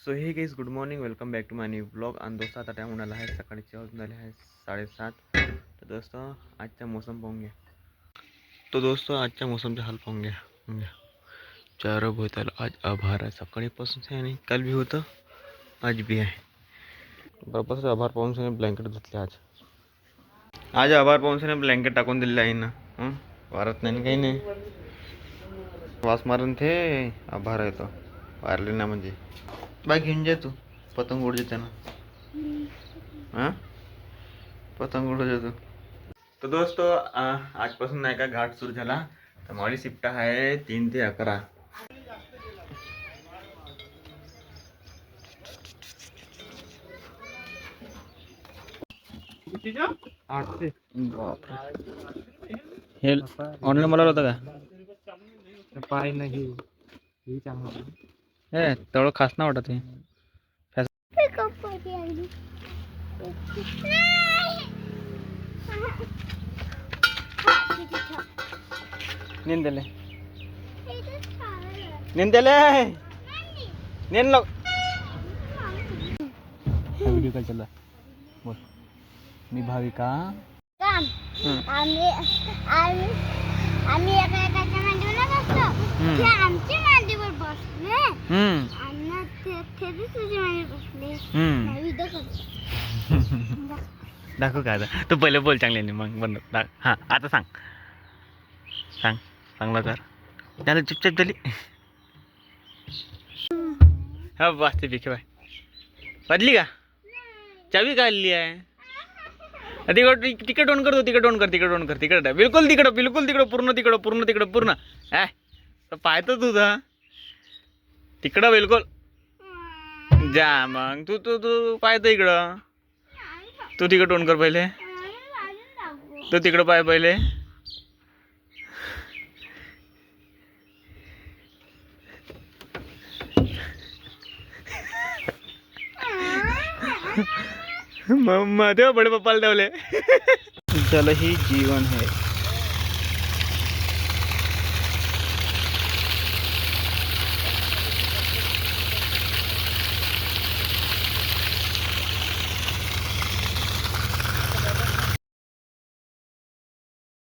So hey guys good morning welcome back to my new blog. आणि दोस्तों आता time होणार आहे सकाळचे वाजून झाले आहे 7:30. तर दोस्तों आजचा मौसम पाहून घ्या. तो दोस्तों आजच्या मौसमचा हाल पाहून घ्या. चार भोवताल आज आभार आहे. सकाळीपासून आहे आणि काल भी होतं आज भी आहे. बरोबर आभार पाहून सगळे ब्लँकेट धुतले आज आभार पाहून सगळे ब्लँकेट टाकून दिलेले आहे ना. वारत नाही काही नाही. वास मारून ते आभार आहे तो वारले ना म्हणजे बाय घेऊन जा तू पतंग उड जाते ना. हां पतंग उड जातो. तर दोस्तों आजपासून नाही का घाट सुरू झाला. तर माझी शिफ्ट आहे 3 ते 11. हे ऑनलाईन बोलावलं होतं का? पाय नाही ही चांगलं हे तेवढं खास ना वाटत हे. निंदले निंदले नेन लो. व्हिडिओ काय चालला बोल. मी भाविका आम्ही एका एकाच्या मांडीवर बसतो. ते आमची मांडीवर बसले आणि ते तुझ्या मांडीवर बसले. दाखव का आता तू पहिले बोल चांगले मग बंद. हां आता सांग सांग चांगलं कर. त्याला चुपचाप झाली. हा बस ते बिके बाय वाजली का चावी काढली आहे. तिकडं तिकडं ऑन करतो. तिकडं बिलकुल तिकडं पूर्ण तिकडं पाहतो तुझा तिकडं बिलकुल जा. मग तू तू तू पाहतो इकडं. तू तिकडं ऑन कर पहिले. तू तिकडं पाय पहिले. मग तेव्हा बडे पप्पाला ठेवले. जल ही जीवन है.